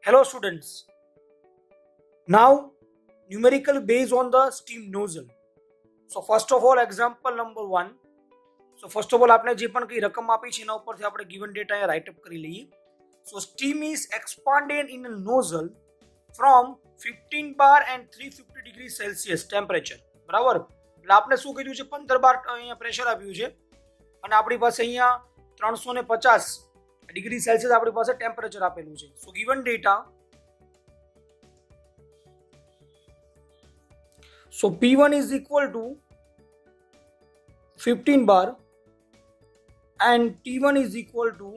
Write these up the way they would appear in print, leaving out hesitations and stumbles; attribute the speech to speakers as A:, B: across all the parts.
A: Hello students. Now numerical based on the steam nozzle. So first of all example number 1. So first of all આપણે જે પણ કઈ રકમ આપી છે એના ઉપરથી આપણે given data અહીંયા write up કરી લઈએ. So steam is expanded in a nozzle from 15 bar and 350 degree Celsius temperature. બરાબર? એટલે આપણે શું કીધું છે 15 બાર અહીંયા પ્રેશર આપ્યું છે અને આપણી પાસે અહીંયા 350 ડિગ્રી સેલ્સિયસ આપણી પાસે ટેમ્પરેચર આપેલું છે. સો given data, so P1 is equal to 15 bar and T1 is equal to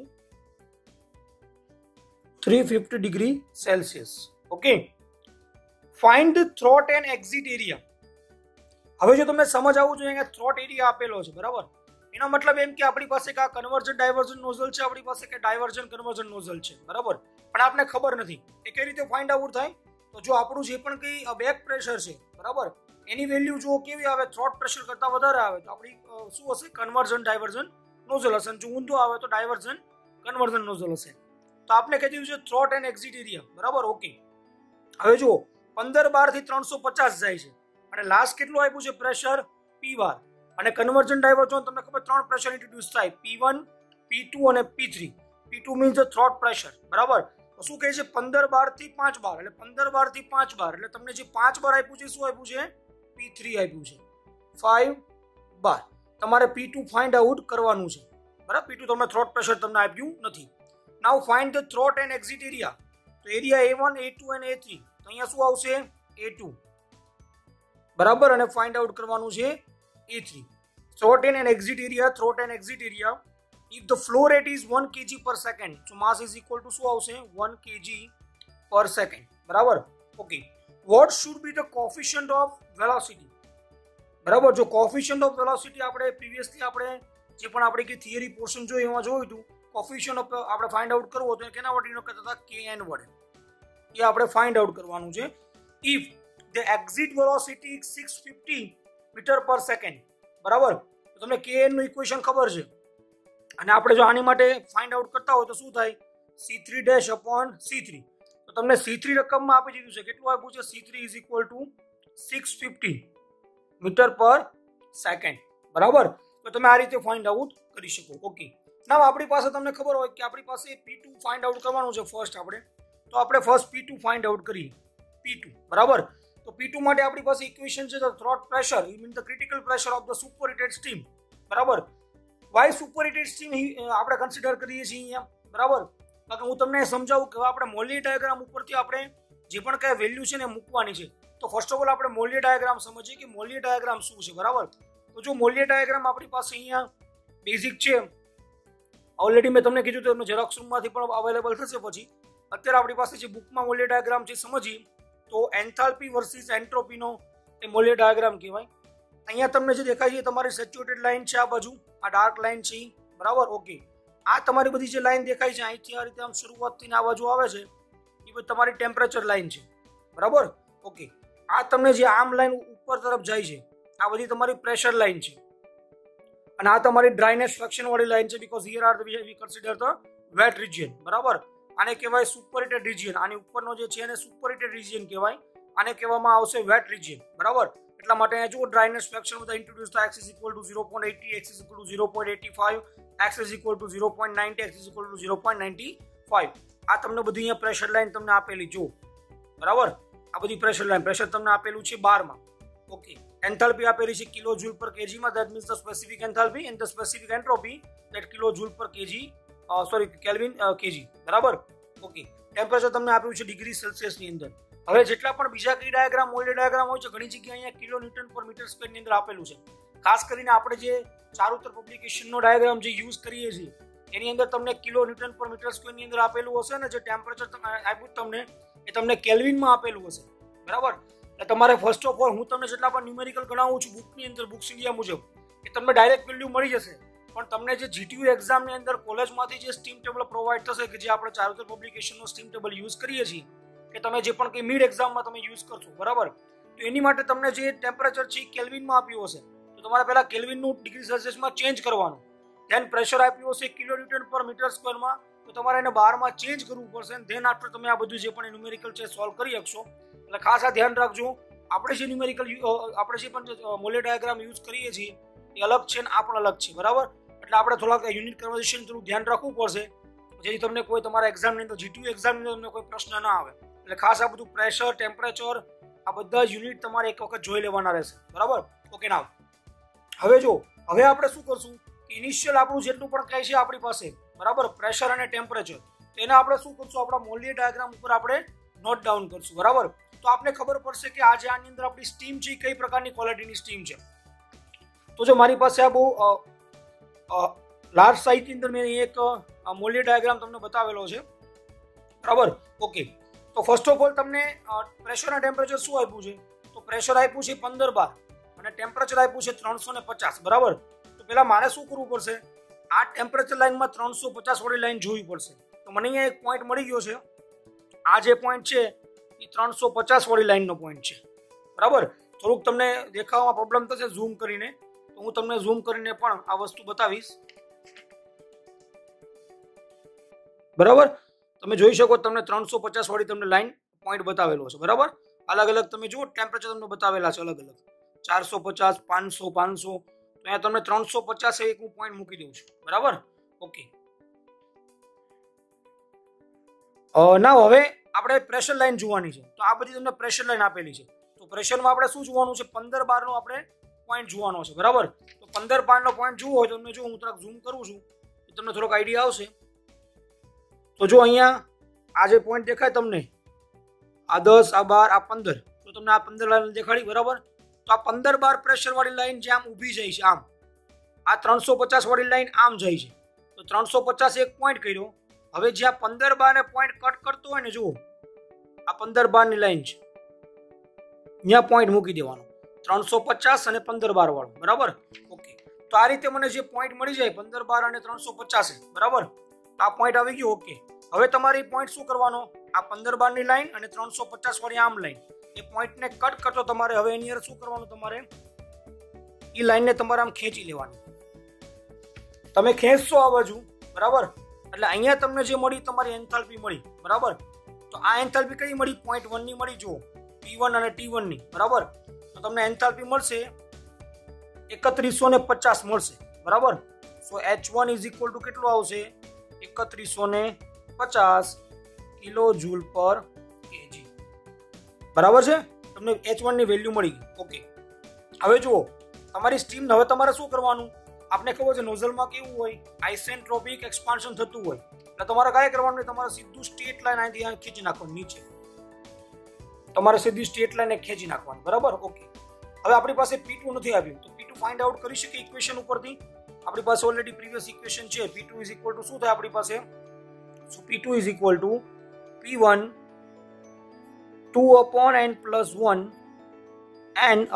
A: 350 degree Celsius. Okay. Find the throat and exit area. હવે જો તમને સમજ આવવું જોઈએ કે થ્રોટ એરિયા આપેલો છે, બરાબર? એનો મતલબ એમ કે આપણી પાસે કે આ કન્વર્જન ડાયવર્જન નોઝલ છે, આપણી પાસે કે ડાયવર્જન કન્વર્જન નોઝલ છે, બરાબર? પણ આપણે ખબર નથી એ કઈ રીતે ફાઇન્ડ આઉટ થાય. તો જો આપણું જે પણ કઈ બેક પ્રેશર છે, બરાબર, એની વેલ્યુ જો કેવી આવે, થ્રોટ પ્રેશર કરતા વધારે આવે તો આપણી શું હશે, કન્વર્જન ડાયવર્જન નોઝલ હશે. જો ઊંધો આવે તો ડાયવર્જન કન્વર્જન નોઝલ હશે. તો આપણે કહી દીધું છે થ્રોટ એન્ડ એક્ઝિટ એરિયા, બરાબર? ઓકે. હવે જુઓ 15 બાર થી 350 જાય છે અને લાસ્ટ કેટલું આપ્યું છે પ્રેશર P બાર. અને કન્વર્જન ડાયવર્જન તમને ખબર 3 પ્રેશર ઇન્ટ્રોડ્યુસ થાય, P1, P2 અને P3. P2 means the throat pressure, બરાબર? તો શું કહે છે 15 બાર થી 5 બાર, એટલે 15 બાર થી 5 બાર એટલે તમને જે 5 બાર આપ્યું છે શું આપ્યું છે, P3 આપ્યું છે. 5 બાર તમારે P2 ફાઇન્ડ આઉટ કરવાનું છે, બરાબર? P2 તમને થ્રોટ પ્રેશર તમને આપ્યું નથી. Now find the throat and exit area. તો એરિયા A1, A2 અને A3. તો અહીંયા શું આવશે, A2, બરાબર? અને ફાઇન્ડ આઉટ કરવાનું છે A3. Throat and exit area, throat and exit area. If the flow rate is 1 kg per second, so mass is equal to શું આવશે, 1 kg per second, બરાબર? Okay. What should be the coefficient of velocity? બરાબર? જો coefficient of velocity આપણે previously આપણે જે પણ આપણે કે થિયરી પોર્શન જોયું એમાં જોયું હતું, coefficient of આપણે ફાઇન્ડ આઉટ કરવો તો કેના વડે કરતા હતા, kn વડે. એ આપણે ફાઇન્ડ આઉટ કરવાનું છે. If the exit velocity is 650 metre per second, બરાબર? તો તમને kn નું ઇક્વેશન ખબર છે અને આપણે જો આની માટે ફાઇન્ડ આઉટ કરતા હોય તો શું થાય, c3 ડેશ અપોન c3. તો તમને c3 રકમમાં આપી દીધું છે, કેટલું આપ્યું છે, c3 is equal to 650 metre per second, બરાબર? તો તમે આ રીતે ફાઇન્ડ આઉટ કરી શકો. ઓકે. નાવ આપણી પાસે તમને ખબર હોય કે આપણી પાસે P2 ફાઇન્ડ આઉટ કરવાનું છે ફર્સ્ટ આપણે, તો આપણે ફર્સ્ટ P2 ફાઇન્ડ આઉટ કરીએ. P2, બરાબર? તો P2 માટે આપણી પાસે ઇક્વેશન છે the throat pressure, it mean the critical pressure of the superheated steam, બરાબર? વાય સુપરહીટેડ સ્ટીમ આપણે કન્સિડર કરીએ છીએ અહીંયા, બરાબર? કારણ કે હું તમને સમજાવું કે આપણે મોલ્લી ડાયાગ્રામ ઉપરથી આપણે જે પણ કઈ વેલ્યુ છે ને મૂકવાની છે. તો ફર્સ્ટ ઓફ ઓલ આપણે મોલ્લી ડાયાગ્રામ સમજીએ કે મોલ્લી ડાયાગ્રામ શું છે, બરાબર? તો જો મોલ્લી ડાયાગ્રામ આપણી પાસે અહીંયા બેઝિક છે, ઓલરેડી મેં તમને કીધું તો એમનો ઝેરોક્સ રૂમમાંથી પણ અવેલેબલ થશે. પછી અત્યારે આપણી પાસે જે બુકમાં મોલ્લી ડાયાગ્રામ છે સમજી તો એન્થાલ્પી વર્સિસ એન્ટ્રોપીનો એ મોલ્લી ડાયાગ્રામ કહેવાય. અહીંયા તમને જે દેખાય છે તમારી સેચ્યુરેટેડ લાઇન છે, આ બાજુ આ ડાર્ક લાઇન છે, બરાબર? ઓકે. આ તમારી બધી જે લાઇન દેખાય છે અહીંથી આ રીતે આમ શરૂઆતથી આ બાજુ આવે છે એ બધી તમારી ટેમ્પરેચર લાઇન છે, બરાબર? ઓકે. આ તમને જે આમ લાઇન ઉપર તરફ જાય છે આ બધી તમારી પ્રેશર લાઇન છે અને આ તમારી ડ્રાયનેસ ફ્રેક્શન વાળી લાઇન છે, because here are we consider the wet region, બરાબર? આને કહેવાય સુપરહીટેડ રિજિયન. આની ઉપરનો જે છે એને સુપરહીટેડ રિજિયન કહેવાય, આને કહેવામાં આવશે વેટ રિજિયન, બરાબર? એટલા માટે અહીંયા જુઓ ડ્રાયનેસ ફ્રેક્શન બધા ઇન્ટ્રોડ્યુસ થાય, x is equal to 0.80, x is equal to 0.85, x is equal to 0.90, x is equal to 0.95. આ તમને બધી અહીંયા પ્રેશર લાઇન તમને આપેલી જો, બરાબર? આ બધી પ્રેશર લાઇન, પ્રેશર તમને આપેલું છે 12 માં. ઓકે. એન્થાલ્પી આપેલી છે કિલો જૂલ પર કેજી માં, that means the specific enthalpy and the specific entropy that kilo joule પર કેજી, સોરી કેલ્વિન કેજી, બરાબર? ઓકે. ટેમ્પરેચર તમને આપ્યું છે ડિગ્રી સેલ્સિયસ ની અંદર. હવે જેટલા પણ બીજા કઈ ડાયાગ્રામ મોલ્લી ડાયાગ્રામ હોય છે ઘણી જગ્યાએ અહીંયા કિલો ન્યૂટન પર મીટર સ્ક્વેર ની અંદર આપેલું છે. ખાસ કરીને આપણે જે ચારુતર પબ્લિકેશનનો ડાયાગ્રામ જે યુઝ કરીએ છીએ એની અંદર તમને કિલો ન્યૂટન પર મીટર સ્ક્વેર ની અંદર આપેલું હશે ને જે ટેમ્પરેચર આપ્યું તમને એ તમને કેલ્વિનમાં આપેલું હશે, બરાબર? એટલે તમારે ફર્સ્ટ ઓફ ઓલ હું તમને જેટલા પણ ન્યુમેરિકલ ગણાવું છું બુકની અંદર, બુક્સ ઇન્ડિયા મુજબ, એ તમને ડાયરેક્ટ વેલ્યુ મળી જશે. પણ તમને જે GTU એક્ઝામની અંદર કોલેજમાંથી જે સ્ટીમ ટેબલ પ્રોવાઈડ થશે કે જે આપણે ચારુતર પબ્લિકેશનનો સ્ટીમ ટેબલ યુઝ કરીએ છીએ કે તમે જે પણ કંઈ મિડ એક્ઝામમાં તમે યુઝ કરશો, બરાબર? તો એની માટે તમને જે ટેમ્પરેચર છે કેલ્વિનમાં આપ્યું હશે તો તમારે પહેલા કેલ્વિનનું ડિગ્રી સેલ્સિયસમાં ચેન્જ કરવાનું. ધેન પ્રેશર આપ્યું હશે કિલો ન્યૂટન પર મીટર સ્ક્વેરમાં, તો તો તમારે એને 12 ચેન્જ કરવું પડશે અને ધેન આફ્ટર તમે આ બધું જે પણ ન્યુમેરિકલ છે સોલ્વ કરી શકશો. એટલે ખાસ આ ધ્યાન રાખજો, આપણે જે ન્યુમેરિકલ આપણે જે પણ મોલે ડાયાગ્રામ યુઝ કરીએ છીએ એ અલગ છે ને આ પણ અલગ છે, બરાબર. એટલે આપણે થોડાક યુનિટ કન્વર્ઝેશન થોડું ધ્યાન રાખવું પડશે જેથી તમને કોઈ તમારા એક્ઝામની અંદર GTU એક્ઝામની અંદર તમને કોઈ પ્રશ્ન ના આવે. એટલે ખાસ આ બધું પ્રેશર, ટેમ્પરેચર, આ બધા યુનિટ તમારે એક વખત જોઈ લેવાના રહેશે, બરાબર. ઓકે, નાવ હવે જો હવે આપણે શું કરશું કે ઇનિશિયલ આપણું જેટલું પણ કંઈ છે આપણી પાસે, બરાબર, પ્રેશર અને ટેમ્પરેચર, એને આપણે શું કરશું આપણા મોલે ડાયાગ્રામ ઉપર આપણે નોટ ડાઉન કરશું, બરાબર. તો આપને ખબર પડશે કે આજે આની અંદર આપણી સ્ટીમ છે કઈ પ્રકારની ક્વોલિટીની સ્ટીમ છે. તો જો મારી પાસે આ બહુ લાર્જ સાઇઝની અંદર મેં એક મોલે ડાયાગ્રામ તમને બતાવેલો છે, બરાબર. ઓકે, તો ફર્સ્ટ ઓફ ઓલ તમને પ્રેશર અને ટેમ્પરેચર શું આપ્યું છે? તો પ્રેશર આપ્યું છે 15 બાર અને ટેમ્પરેચર આપ્યું છે 350, બરાબર. તો પહેલા મારે શું કરવું પડશે? આ ટેમ્પરેચર લાઇનમાં 350 વાળી લાઈન જોવી પડશે. તો મને અહીંયા એક પોઈન્ટ મળી ગયો છે. આ જે પોઈન્ટ છે એ 350 વાળી લાઈનનો પોઈન્ટ છે, બરાબર. થોડુંક તમને દેખાવામાં પ્રોબ્લેમ થશે ઝૂમ કરીને, તો હું તમને ઝૂમ કરીને પણ આ વસ્તુ બતાવીશ, બરાબર. તમે જોઈ શકો તમને 350 વાળી તમને લાઈન પોઈન્ટ બતાવેલો છે, બરાબર. અલગ અલગ તમે જુઓ ટેમ્પરેચર તમને બતાવેલા છે, અલગ અલગ 450, 500, 500. તો અહીંયા તમને 350 એક હું પોઈન્ટ મૂકી દઉં છું, બરાબર. ઓકે, ના હવે આપણે પ્રેશર લાઈન જોવાની છે. તો આ બધી તમને પ્રેશર લાઈન આપેલી છે. તો પ્રેશરમાં આપણે શું જોવાનું છે? 15 બારનો આપણે પોઈન્ટ જોવાનો છે, બરાબર. તો 15 બારનો પોઈન્ટ જોવો હોય તો તમને જો હું થોડાક ઝૂમ કરું છું તો તમને થોડોક આઈડિયા આવશે. તો જો અહીંયા આ જે પોઈન્ટ દેખાય તમને, આ 10, આ 12, આ 15, તો તમને આ 15 લાઈન દેખાડી, બરાબર. તો આ 15 બાર પ્રેશર વાળી લાઈન જે આમ ઊભી જાય છે, આમ આ 350 વાળી લાઈન આમ જાય છે. તો 350 એક પોઈન્ટ કર્યો. હવે જ્યાં 15 બાર ને પોઈન્ટ કટ કરતો હોય ને, જુઓ આ 15 બારની લાઈન છે, ત્યાં પોઈન્ટ મૂકી દેવાનો 350 અને 15 બાર વાળો, બરાબર. ઓકે, તો આ રીતે મને જે પોઈન્ટ મળી જાય 15 બાર અને 350, બરાબર. તો આ પોઈન્ટ આવી ગયો. ઓકે, હવે તમારે પોઈન્ટ શું કરવાનો? આ 15 બારની લાઈન અને 350 વાળી આમ લાઈન, એ પોઈન્ટને કટ કરતો તમારે હવે એની અંદર શું કરવાનું? તમારે એ લાઈનને તમારે આમ ખેંચી લેવાની. તમે ખેંચશો આ બાજુ, બરાબર. એટલે અહીંયા તમને જે મળી તમારી એન્થાલ્પી મળી, બરાબર. તો આ એન્થાલ્પી કઈ મળી? 0.1 ની મળી, જુઓ P1 અને T1 ની, બરાબર. તો તમને એન્થાલ્પી મળશે 3150 મળશે, બરાબર. સો H1 ઇઝ ઇક્વલ ટુ કેટલું આવશે? 3150 કિલો જૂલ પર કેજી, બરાબર છે. તમને H1 ની વેલ્યુ મળી ગઈ. ઓકે, હવે જુઓ તમારી સ્ટીમ. હવે તમારે શું કરવાનું? આપણે ખબર છે નોઝલમાં કેવું હોય, આઇસેન્ટ્રોપિક એક્સપાન્શન થતું હોય. એટલે તમારે કાંઈ કરવાનું? તમારે સીધું સ્ટ્રેટ લાઈન અહીંથી ખેંચી નાખવાનું નીચે. તમારે સીધી સ્ટ્રેટ લાઈન ખેંચી નાખવાની, બરાબર. ઓકે, હવે આપણી પાસે P2 નથી આવ્યું, તો P2 ફાઇન્ડ આઉટ કરી શકીએ ઇક્વેશન ઉપરથી. આપણી પાસે ઓલરેડી પ્રીવિયસ ઇક્વેશન છે. P2 ઇઝ ઇક્વલ ટુ શું થાય આપણી પાસે? સો P2 is equal two P1 2/n + 1 n/n -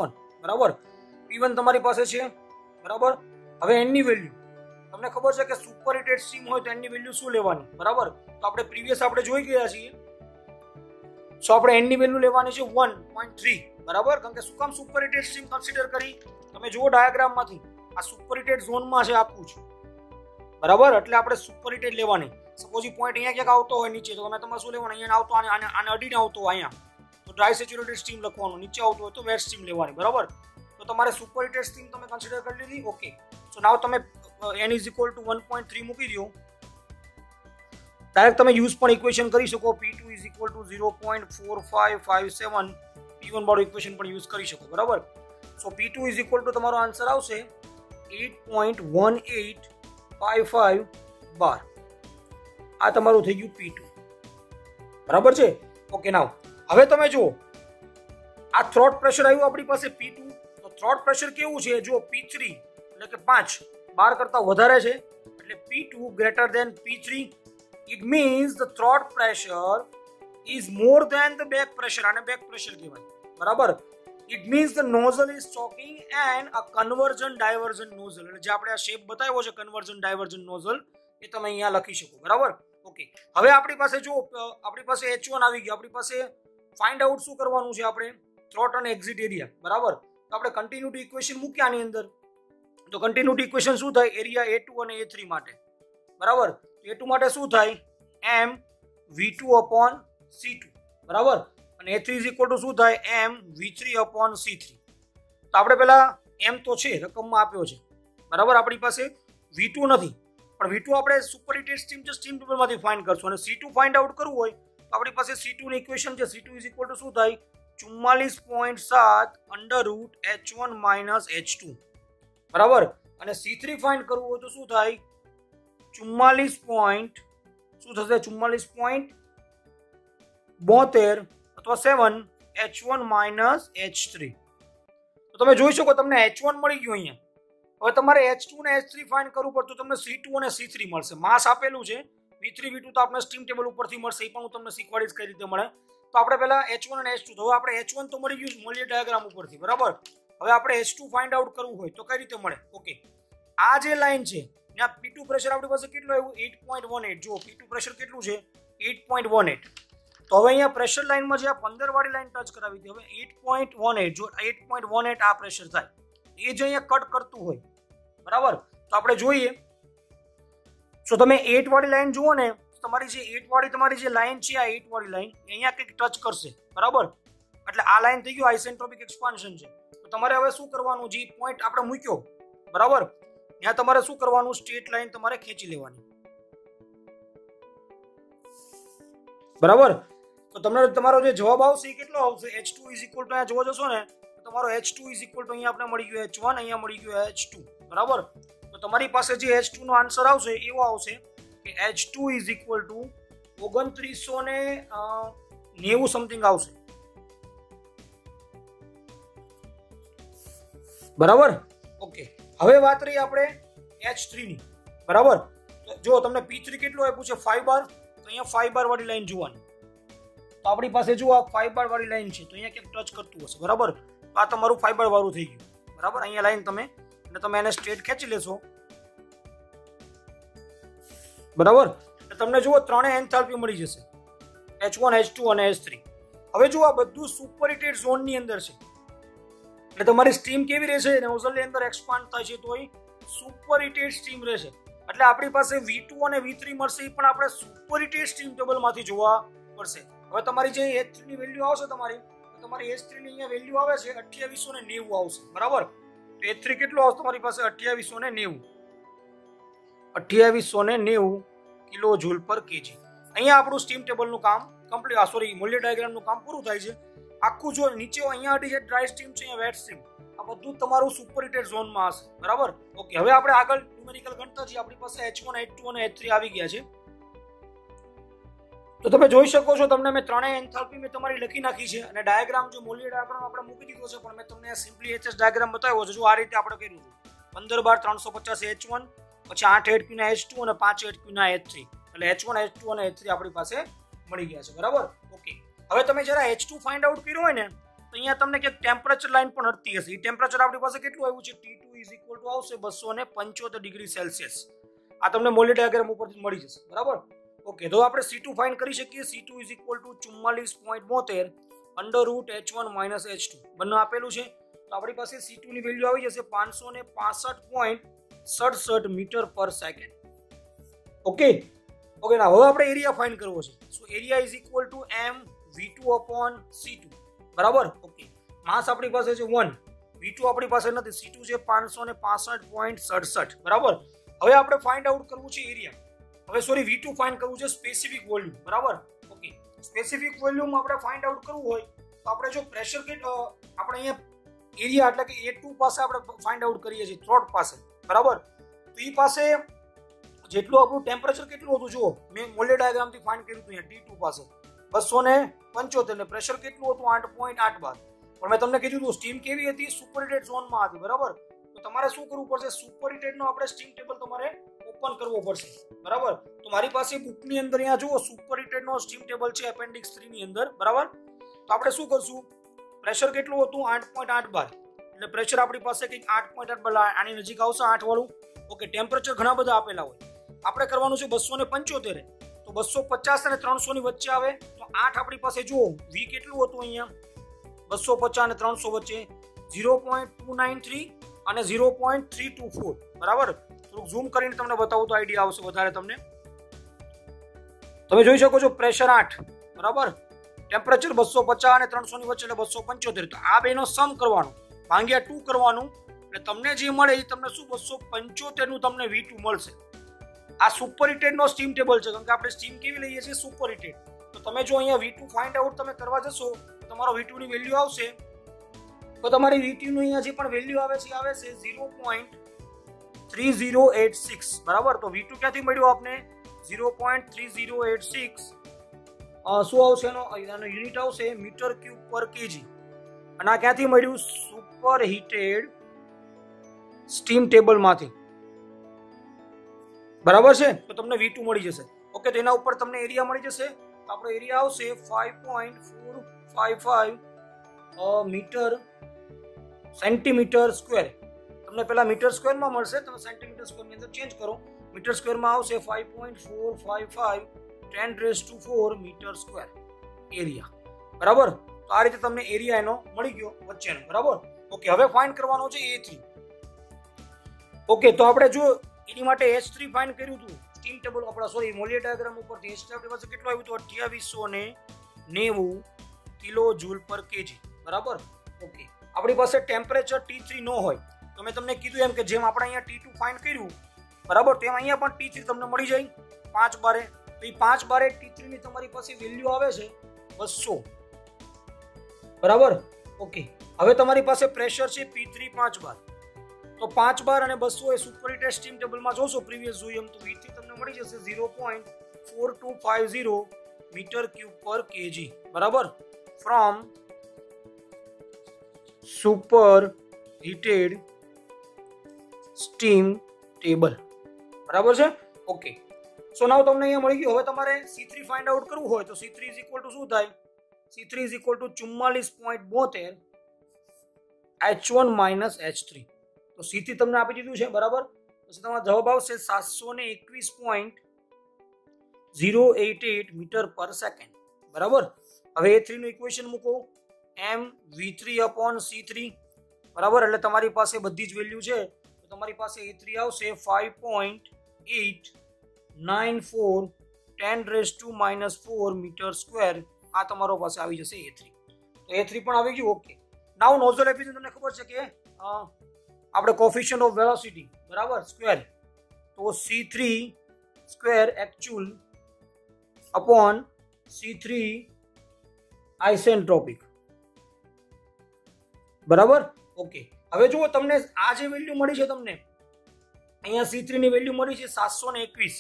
A: 1, બરાબર. P1 તમારી પાસે છે, બરાબર. હવે n ની વેલ્યુ તમને ખબર છે કે સુપરહીટેડ સ્ટીમ હોય તો n ની વેલ્યુ શું લેવાની, બરાબર. તો આપણે પ્રીવિયસ આપણે જોઈ ગયા છીએ. સો આપણે n ની વેલ્યુ લેવાની છે 1.3, બરાબર. કારણ કે શું કામ સુપરહીટેડ સ્ટીમ કન્સિડર કરી? તમે જુઓ ડાયાગ્રામમાંથી આ સુપરહીટેડ ઝોનમાં છે આપવું છે, બરાબર. એટલે આપણે સુપરહીટેડ લેવાની. સપોઝ પોઈન્ટ અહીંયા ક્યાંક આવતો હોય નીચે, તો તમે શું લેવાનું? અહીંયા આવતો, આને અડીને આવતો હોય અહીંયા, તો ડ્રાય સેચ્યુરેટેડ સ્ટીમ લખવાનું. નીચે આવતો હોય તો વેટ સ્ટીમ લેવાની, બરાબર. તો તમારે સુપરહીટેડ સ્ટીમ તમે કન્સિડર કરી લીધી. ઓકે, સો નાવ તમે n ઇઝ ઇક્વલ ટુ 1.3 મૂકી દો. ડાયરેક્ટ તમે યુઝ પણ ઇક્વેશન કરી શકો. P2 is equal two 0.4557 P1 વાળું ઇક્વેશન પણ યુઝ કરી શકો, બરાબર. સો P2 ઇઝ ઇક્વલ ટુ તમારો આન્સર આવશે 8.1855 બાર. આ તમારું થઈ ગયું P2, બરાબર છે. ઓકે, નાવ હવે તમે જુઓ આ થ્રોટ પ્રેશર આવ્યું આપણી પાસે P2. તો થ્રોટ પ્રેશર કેવું છે? જો P3 એટલે કે 5 બાર કરતા વધારે છે, એટલે P2 greater than P3. It means the throat pressure is more than the back pressure. આને બેક પ્રેશર કહેવાય, બરાબર. It means the nozzle is choking and a convergent divergent nozzle. એટલે જે આપણે આ શેપ બતાવ્યો છે કન્વર્જન ડાયવર્જન નોઝલ, એ તમે અહીંયા લખી શકો, બરાબર. ઓકે, હવે આપણી પાસે જો આપણી પાસે H1 આવી ગયો. આપણી પાસે ફાઇન્ડ આઉટ શું કરવાનું છે? આપણે થ્રોટ અને એક્ઝિટ એરિયા, બરાબર. તો આપણે કન્ટિન્યુટી ઇક્વેશન મૂક્યા આની અંદર. તો કન્ટિન્યુટી ઇક્વેશન શું થાય? એરિયા A2 અને A3 માટે, બરાબર. A2 માટે શું થાય m v2 upon c2 બરાબર અને A3 ઇઝ ઇક્વલ ટુ શું થાય m v3 upon c3 તો આપણે પહેલા m તો છે રકમમાં આપ્યો છે બરાબર આપણી પાસે v2 નથી પણ v2 આપણે સુપરહિટેડ સ્ટીમ છે સ્ટીમ ટેબલમાંથી ફાઇન્ડ કરશું અને c2 ફાઇન્ડ આઉટ કરવું હોય તો આપણી પાસે c2 ની ઇક્વેશન છે c2 ઇઝ ઇક્વલ ટુ શું થાય 44.7 under route h1 minus h2 બરાબર અને c3 ફાઇન્ડ કરવું હોય તો શું થાય 44 પોઈન્ટ શું થશે 44.72 અથવા 7 h1 માઇનસ h3 તો તમે જોઈ શકો તમને h1 મળી ગયું અહીંયા હવે તમારે h2 અને h3 ફાઇન્ડ કરવું પડતું તમને c2 અને c3 મળશે માસ આપેલું છે v3 v2 તો આપણે સ્ટીમ ટેબલ ઉપરથી મળશે એ પણ હું તમને શીખવાડીશ કઈ રીતે મળે તો આપણે પહેલા h1 અને h2 તો હવે આપણે h1 તો મળી ગયું મોલિયર ડાયાગ્રામ ઉપરથી બરાબર હવે આપણે h2 ફાઇન્ડ આઉટ કરવું હોય તો કઈ રીતે મળે ઓકે આ જે લાઈન છે ત્યાં P2 પ્રેશર આપણી પાસે કેટલું આવ્યું 8.18 જો P2 પ્રેશર કેટલું છે 8.18 તો હવે અહીંયા પ્રેશર લાઈનમાં જે આ 15 વાળી લાઈન ટચ કરાવી હતી હવે 8.18 જો 8.18 આ પ્રેશર થાય એ જે અહીંયા કટ કરતું હોય બરાબર તો આપણે જોઈએ તો તમે 8 વાળી લાઈન જુઓ ને તમારી જે 8 વાળી તમારી જે લાઈન છે આ 8 વાળી લાઈન અહીંયા કંઈક ટચ કરશે બરાબર એટલે આ લાઈન થઈ ગયું આઇસેન્ટ્રોપિક એક્સપાન્શન છે તો તમારે હવે શું કરવાનું જે પોઈન્ટ આપણે મૂક્યો બરાબર ત્યાં તમારે શું કરવાનું સ્ટ્રેટ લાઈન તમારે ખેંચી લેવાની બરાબર તો તમને તમારો જે જવાબ આવશે એ કેટલો આવશે h2 ઇઝ ઇક્વલ ટુ અહીંયા જોવા જશો ને તો તમારો h2 ઇઝ ઇક્વલ ટુ અહીંયા આપણે મળી ગયું h1 અહીંયા મળી ગયું h2 બરાબર તો તમારી પાસે જે h2 નો આન્સર આવશે એવો આવશે કે h2 is equal two 2990 something આવશે બરાબર ઓકે હવે વાત રહી આપણે h3 ની બરાબર જો તમને p3 કેટલું આપ્યું છે 5 બાર તો અહીંયા 5 બાર વાળી લાઈન જોવાની તો આપણી પાસે જો આ 5 બાર વાળી લાઈન છે તો અહીંયા ક્યાંક ટચ કરતું હશે બરાબર તો આ તમારું 5 બાર વાળું થઈ ગયું બરાબર અહીંયા લાઈન તમે એટલે તમે એને સ્ટ્રેટ ખેંચી લેશો બરાબર એટલે તમને જુઓ ત્રણેય એન્થાલ્પી મળી જશે h1 h2 અને h3 હવે જો આ બધું સુપરહિટેડ ઝોન ની અંદર છે એટલે તમારી સ્ટીમ કેવી રહેશે નોઝલની અંદર એક્સપાન્ડ થાય છે તો એ સુપરહિટેડ સ્ટીમ રહેશે એટલે આપણી પાસે v2 અને v3 મળશે એ પણ આપણે સુપરહિટેડ સ્ટીમ ટેબલમાંથી જોવા પડશે હવે તમારી જે h3 ની વેલ્યુ આવશે તમારી તમારી h3 ની અહીંયા વેલ્યુ આવે છે 2890 આવશે બરાબર તો h3 કેટલું આવશે તમારી પાસે 2890 કિલો જૂલ પર કેજી અહીંયા આપણું સ્ટીમ ટેબલનું કામ કમ્પ્લીટ સોરી મોલિયર ડાયાગ્રામનું કામ પૂરું થાય છે આખું જો નીચે અહીંયા જે ડ્રાય સ્ટીમ છે અહીંયા વેટ સ્ટીમ આ બધું તમારું સુપરહિટેડ ઝોનમાં હશે બરાબર ઓકે હવે આપણે આગળ ન્યુમેરિકલ ગણતા છીએ આપણી પાસે h1 h2 અને h3 આવી ગયા છે તો તમે જોઈ શકો છો તમને મેં ત્રણેય એન્થાલ્પી મેં તમારી લખી નાખી છે અને ડાયાગ્રામ જો મોલિયર ડાયાગ્રામ આપણે મૂકી દીધો છે પણ મેં તમને સિમ્પલી HS ડાયાગ્રામ બતાવ્યો છે જો આ રીતે આપણે કર્યું છે 15 બાર 350 h1 પછી 8 8q ના h2 અને 5 8q ના h3 એટલે h1 h2 અને h3 આપણી પાસે મળી ગયા છે બરાબર ઓકે હવે તમે જરા h2 ફાઇન્ડ આઉટ કર્યું હોય ને તો અહીંયા તમને કે ટેમ્પરેચર લાઈન પણ હટતી હશે એ ટેમ્પરેચર આપણી પાસે કેટલું આવ્યું છે T2 ઇઝ ઇક્વલ ટુ આવશે 275 ડિગ્રી સેલ્સિયસ આ તમને મોલિયર ડાયાગ્રામ ઉપરથી મળી જશે બરાબર ઓકે તો આપણે C2 ફાઇન્ડ કરી શકીએ C2 is equal two 44.72 under route h1 minus h2 બંને આપેલું છે તો આપણી પાસે C2 ની વેલ્યુ આવી જશે 565.67 metre per second okay okay ના હવે આપણે એરિયા ફાઇન્ડ કરવો છે so area is equal to m v2 upon c2 બરાબર ઓકે માસ આપણી પાસે છે 1 v2 આપણી પાસે નથી c2 છે 565.67 બરાબર હવે આપણે ફાઇન્ડ આઉટ કરવું છે એરિયા હવે સોરી v2 ફાઇન્ડ કરવું છે સ્પેસિફિક વોલ્યુમ બરાબર ઓકે સ્પેસિફિક વોલ્યુમ આપણે ફાઇન્ડ આઉટ કરવું હોય તો આપણે જો પ્રેશર આપણે અહીંયા એરિયા એટલે કે A2 પાસે આપણે ફાઇન્ડ આઉટ કરીએ છીએ થ્રોટ પાસે બરાબર તો એ પાસે જેટલું આપણું ટેમ્પરેચર કેટલું હતું જુઓ મેં મોલિયર ડાયાગ્રામથી ફાઇન્ડ કર્યું હતું અહીંયા T2 પાસે 275 ને પ્રેશર કેટલું હતું 8.8 બાર પણ મેં તમને કીધું હતું સ્ટીમ કેવી હતી સુપરહિટેડ ઝોનમાં હતી બરાબર તો તમારે શું કરવું પડશે સુપરહિટેડ નો આપણે સ્ટીમ ટેબલ તમારે ઓપન કરવો પડશે બરાબર તો મારી પાસે બુકની અંદર અહીંયા જુઓ સુપરહિટેડ નો સ્ટીમ ટેબલ છે એપેન્ડિક્સ 3 ની અંદર બરાબર તો આપણે શું કરશું પ્રેશર કેટલું હતું 8.8 બાર એટલે પ્રેશર આપણી પાસે કંઈક 8.8 બાર આની નજીક આવશે 8 વાળું ઓકે ટેમ્પરેચર ઘણા બધા આપેલા હોય આપણે કરવાનું છે 275 તો 250 અને 300 ની વચ્ચે આવે તો 8 આપણી પાસે જુઓ v કેટલું હતું અહીંયા 250 અને 300 વચ્ચે 0.293 અને 0.324 બરાબર થોડુંક ઝૂમ કરીને તમને બતાવું તો આઈડિયા આવશે વધારે તમને તમે જોઈ શકો છો પ્રેશર 8, બરાબર, ટેમ્પરેચર 250 અને 300 ની વચ્ચે એટલે 275. તો આ બેનો સમ કરવાનો, ભાગ્યા 2 કરવાનું, એટલે તમને જે મળે એ તમને શું 275 નું તમને V2 મળશે. આ સુપર હીટેડ નો સ્ટીમ ટેબલ છે, કારણ કે આપણે સ્ટીમ કેવી લઈએ છીએ, સુપર હીટેડ. તો તમે જો અહીંયા V2 ફાઇન્ડ આઉટ તમે કરવા જશો તો તમારો V2 ની વેલ્યુ આવશે, તો તમારી V2 નું અહીંયા જે પણ વેલ્યુ આવે છે 0.3086, બરાબર. તો V2 ક્યાંથી મળ્યું આપને? 0.3086. શું આવશે એનો યુનિટ આવશે મીટર ક્યુબ પર કેજી. અને આ ક્યાંથી મળ્યું? સુપર હીટેડ સ્ટીમ ટેબલ માંથી, બરાબર છે. તો તમને V2 મળી જશે. ઓકે, તો એના ઉપર તમને એરિયા મળી જશે. આપણો એરિયા આવશે 5.455 મીટર સેન્ટીમીટર સ્ક્વેર. તમને પેલા મીટર સ્ક્વેર માં મળશે, તમે સેન્ટીમીટર સ્ક્વેર ની અંદર ચેન્જ કરો. મીટર સ્ક્વેર માં આવશે 5.455 10⁴ મીટર સ્ક્વેર એરિયા, બરાબર. તો આ રીતે તમને એરિયા એનો મળી ગયો વચ્ચેનો, બરાબર. ઓકે, હવે ફાઇન્ડ કરવાનો છે A3. ઓકે, તો આપણે જો એની માટે H3 ફાઇન્ડ કર્યું હતું સ્ટીમ ટેબલ, આપણા સોરી મોલિયર ડાયાગ્રામ ઉપરથી H3 આપણી પાસે કેટલું આવ્યું હતું? 2890 કિલો જૂલ પર કેજી, બરાબર. ઓકે, આપણી પાસે ટેમ્પરેચર T3 ન હોય તો મેં તમને કીધું એમ કે જેમ આપણે અહીંયા T2 ફાઇન્ડ કર્યું, બરાબર, તેમ અહીંયા પણ T3 તમને મળી જાય 5 બારે. તો એ 5 બારે T3 ની તમારી પાસે વેલ્યુ આવે છે 200, બરાબર. ઓકે, હવે તમારી પાસે પ્રેશર છે P3 5 બાર. તો 5 બાર અને 200 એ સુપર હીટેડ સ્ટીમ ટેબલમાં જોશો પ્રીવિયસ જોયું એમ, તો V3 તમને મળી જશે 0.4250 મીટર ક્યુબ પર કેજી, બરાબર, from super heated steam table, બરાબર છે. ઓકે, સો નાવ તમને અહીંયા મળી ગયું. હવે તમારે C3 ફાઇન્ડ આઉટ કરવું હોય તો C3 ઇઝ ઇક્વલ ટુ શું થાય? C3 is equal two 44.72 H1 minus H3. તો C3 તમને આપી દીધું છે, બરાબર. પછી તમારો જવાબ આવશે 721.088 મીટર પર સેકન્ડ, બરાબર. હવે A3 નું ઇક્વેશન મૂકો, mV3/C3, બરાબર. એટલે તમારી પાસે બધી જ વેલ્યુ છે, તો તમારી પાસે A3 આવશે 5.894 10⁻⁻4 મીટર સ્ક્વેર. આ તમારો પાસે આવી જશે A3. તો A3 પણ આવી ગયું. ઓકે, નાઉ નોઝલ એફિશિયન્સી તમને ખબર છે કે આપણે કોફિશિયન્ટ ઓફ વેલોસિટી, બરાબર, સ્ક્વેર. તો C3 square actual upon C3 isentropic, બરાબર. ઓકે, હવે જુઓ તમને આ જે વેલ્યુ મળી છે, તમને અહીંયા C3 ની વેલ્યુ મળી છે 721.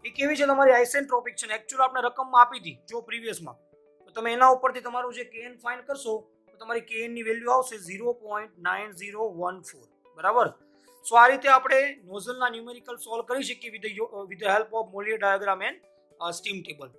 A: એ કેવી છે? તમારી આઇસેન્ટ્રોપિક છે ને. એક્ચ્યુઅલ આપણે રકમમાં આપી હતી જો પ્રીવિયસમાં, તો તમે એના ઉપરથી તમારું જે Kn ફાઇન્ડ કરશો તો તમારી Kn ની વેલ્યુ આવશે 0.9014, બરાબર. સો આ રીતે આપણે નોઝલના ન્યુમેરિકલ સોલ્વ કરી શકીએ with the help of Mollier diagram and steam table.